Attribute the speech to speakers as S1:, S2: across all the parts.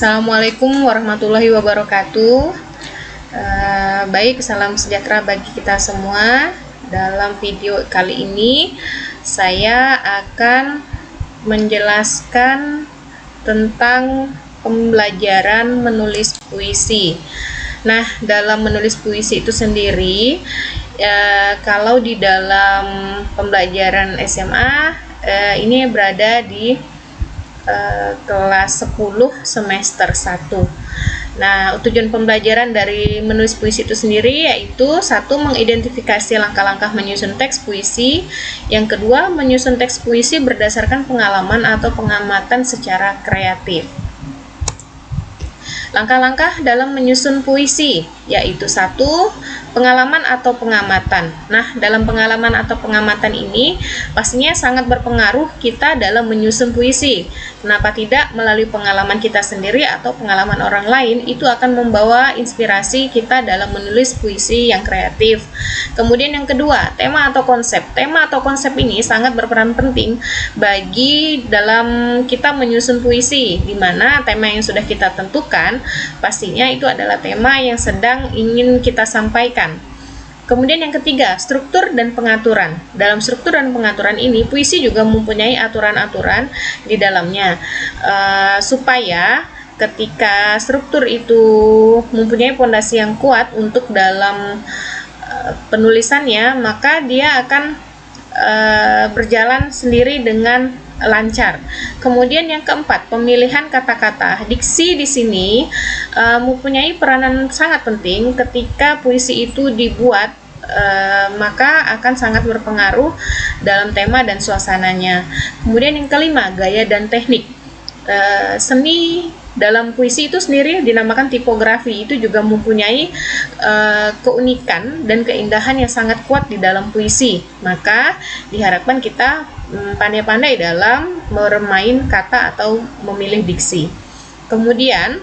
S1: Assalamualaikum warahmatullahi wabarakatuh. Baik, salam sejahtera bagi kita semua. Dalam video kali ini saya akan menjelaskan tentang pembelajaran menulis puisi. Nah, dalam menulis puisi itu sendiri, kalau di dalam pembelajaran SMA, ini berada di kelas 10 semester 1. Nah, tujuan pembelajaran dari menulis puisi itu sendiri yaitu satu, mengidentifikasi langkah-langkah menyusun teks puisi. Yang kedua, menyusun teks puisi berdasarkan pengalaman atau pengamatan secara kreatif. Langkah-langkah dalam menyusun puisi yaitu satu, pengalaman atau pengamatan. Nah, dalam pengalaman atau pengamatan ini pastinya sangat berpengaruh kita dalam menyusun puisi. Kenapa tidak? Melalui pengalaman kita sendiri atau pengalaman orang lain itu akan membawa inspirasi kita dalam menulis puisi yang kreatif. Kemudian yang kedua, tema atau konsep. Tema atau konsep ini sangat berperan penting bagi dalam kita menyusun puisi, di mana tema yang sudah kita tentukan pastinya itu adalah tema yang sedang ingin kita sampaikan. Kemudian yang ketiga, struktur dan pengaturan. Dalam struktur dan pengaturan ini, puisi juga mempunyai aturan-aturan di dalamnya, supaya ketika struktur itu mempunyai fondasi yang kuat untuk dalam penulisannya, maka dia akan berjalan sendiri dengan lancar. Kemudian yang keempat, pemilihan kata-kata. Diksi di sini mempunyai peranan sangat penting ketika puisi itu dibuat, maka akan sangat berpengaruh dalam tema dan suasananya. Kemudian yang kelima, gaya dan teknik. Seni dalam puisi itu sendiri dinamakan tipografi, itu juga mempunyai keunikan dan keindahan yang sangat kuat di dalam puisi. Maka diharapkan kita pandai-pandai dalam bermain kata atau memilih diksi. Kemudian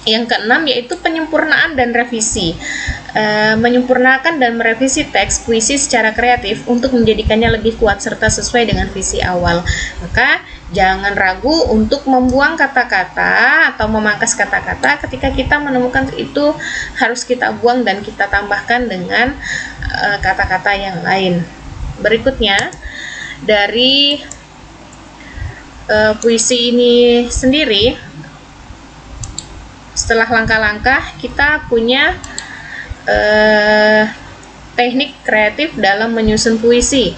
S1: yang keenam yaitu penyempurnaan dan revisi. Menyempurnakan dan merevisi teks puisi secara kreatif untuk menjadikannya lebih kuat serta sesuai dengan visi awal. Maka jangan ragu untuk membuang kata-kata atau memangkas kata-kata ketika kita menemukan itu harus kita buang dan kita tambahkan dengan kata-kata yang lain. Berikutnya, dari puisi ini sendiri, setelah langkah-langkah kita punya teknik kreatif dalam menyusun puisi.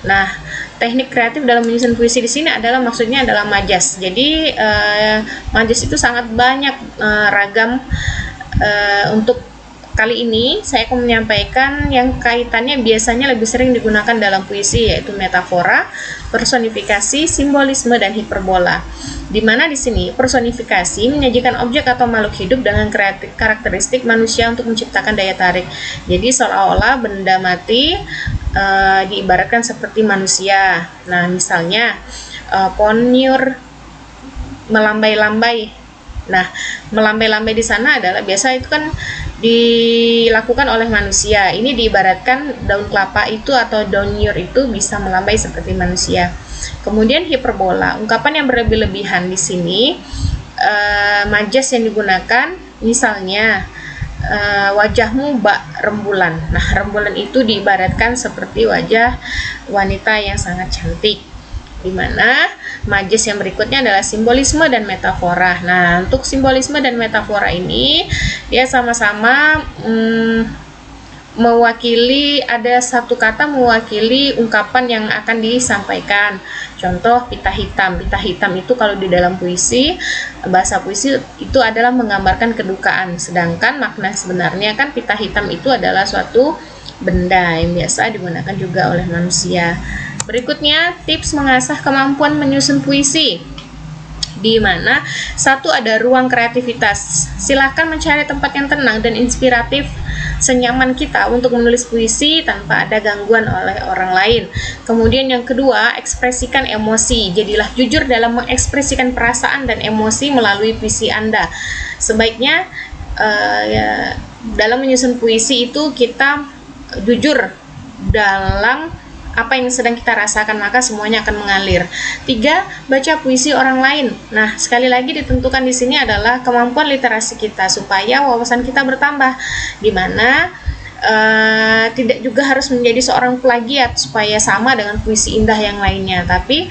S1: Nah, teknik kreatif dalam menyusun puisi di sini maksudnya adalah majas. Jadi majas itu sangat banyak ragam. Untuk kali ini saya akan menyampaikan yang kaitannya biasanya lebih sering digunakan dalam puisi, yaitu metafora, personifikasi, simbolisme, dan hiperbola. Di mana di sini personifikasi menyajikan objek atau makhluk hidup dengan karakteristik manusia untuk menciptakan daya tarik. Jadi seolah-olah benda mati diibaratkan seperti manusia. Nah, misalnya pohon nyur melambai-lambai. Nah, melambai-lambai di sana adalah biasa itu kan dilakukan oleh manusia. Ini diibaratkan daun kelapa itu atau daun nyur itu bisa melambai seperti manusia. Kemudian hiperbola, ungkapan yang berlebih-lebihan di sini, majas yang digunakan, misalnya wajahmu bak rembulan. Nah, rembulan itu diibaratkan seperti wajah wanita yang sangat cantik. Di mana majas yang berikutnya adalah simbolisme dan metafora. Nah, untuk simbolisme dan metafora ini dia sama-sama mewakili, ada satu kata mewakili ungkapan yang akan disampaikan. Contoh, pita hitam. Pita hitam itu kalau di dalam puisi, bahasa puisi itu adalah menggambarkan kedukaan. Sedangkan makna sebenarnya kan pita hitam itu adalah suatu benda yang biasa digunakan juga oleh manusia. Berikutnya, tips mengasah kemampuan menyusun puisi, di mana satu, ada ruang kreativitas. Silakan mencari tempat yang tenang dan inspiratif senyaman kita untuk menulis puisi tanpa ada gangguan oleh orang lain. Kemudian yang kedua, ekspresikan emosi. Jadilah jujur dalam mengekspresikan perasaan dan emosi melalui puisi Anda. Sebaiknya dalam menyusun puisi itu kita jujur dalam apa yang sedang kita rasakan, maka semuanya akan mengalir. 3. Baca puisi orang lain. Nah, sekali lagi ditentukan di sini adalah kemampuan literasi kita supaya wawasan kita bertambah, di mana tidak juga harus menjadi seorang plagiat supaya sama dengan puisi indah yang lainnya, tapi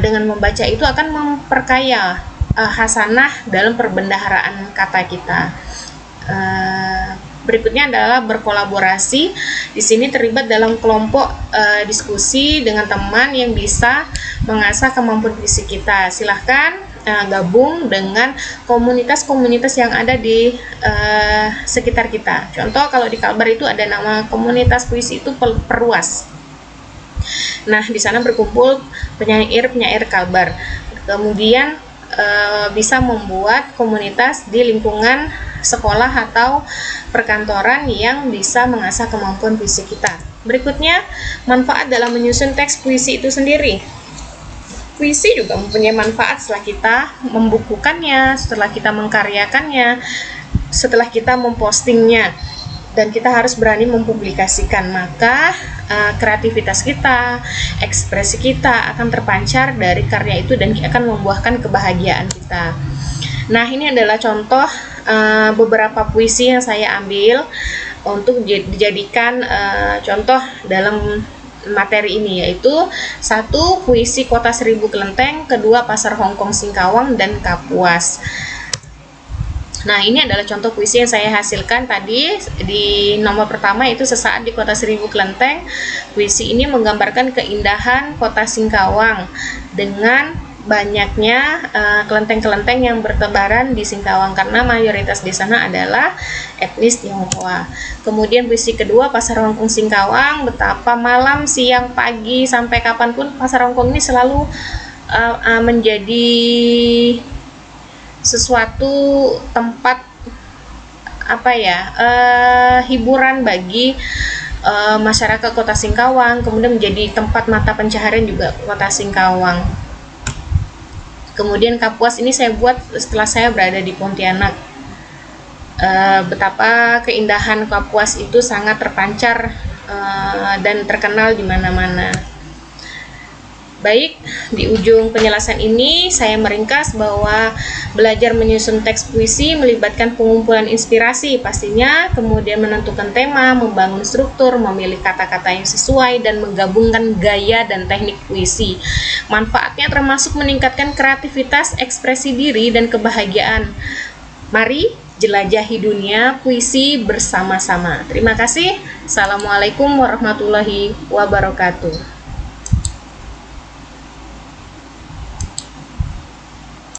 S1: dengan membaca itu akan memperkaya hasanah dalam perbendaharaan kata kita. Berikutnya adalah berkolaborasi. Di sini terlibat dalam kelompok diskusi dengan teman yang bisa mengasah kemampuan fisik kita. Silahkan gabung dengan komunitas-komunitas yang ada di sekitar kita. Contoh kalau di Kalbar itu ada nama komunitas puisi itu Perluas. Nah, di sana berkumpul penyair-penyair Kalbar. Kemudian bisa membuat komunitas di lingkungan sekolah atau perkantoran yang bisa mengasah kemampuan puisi kita. Berikutnya, manfaat dalam menyusun teks puisi itu sendiri. Puisi juga mempunyai manfaat setelah kita membukukannya, setelah kita mengkaryakannya, setelah kita mempostingnya, dan kita harus berani mempublikasikan. Maka kreativitas kita, ekspresi kita akan terpancar dari karya itu dan akan membuahkan kebahagiaan kita. Nah, ini adalah contoh beberapa puisi yang saya ambil untuk dijadikan contoh dalam materi ini, yaitu 1. Puisi Kota Seribu Kelenteng, 2. Pasar Hongkong Singkawang, dan Kapuas. Nah, ini adalah contoh puisi yang saya hasilkan tadi. Di nomor pertama itu Sesaat di Kota Seribu Kelenteng. Puisi ini menggambarkan keindahan Kota Singkawang dengan banyaknya kelenteng-kelenteng yang bertebaran di Singkawang karena mayoritas di sana adalah etnis Tionghoa. Kemudian puisi kedua Pasar Hongkong Singkawang, betapa malam, siang, pagi, sampai kapanpun Pasar Hongkong ini selalu menjadi sesuatu tempat hiburan bagi masyarakat Kota Singkawang, kemudian menjadi tempat mata pencaharian juga Kota Singkawang. Kemudian Kapuas ini saya buat setelah saya berada di Pontianak. Betapa keindahan Kapuas itu sangat terpancar dan terkenal di mana-mana. Baik, di ujung penjelasan ini saya meringkas bahwa belajar menyusun teks puisi melibatkan pengumpulan inspirasi pastinya, kemudian menentukan tema, membangun struktur, memilih kata-kata yang sesuai, dan menggabungkan gaya dan teknik puisi. Manfaatnya termasuk meningkatkan kreativitas, ekspresi diri, dan kebahagiaan. Mari jelajahi dunia puisi bersama-sama. Terima kasih. Assalamualaikum warahmatullahi wabarakatuh.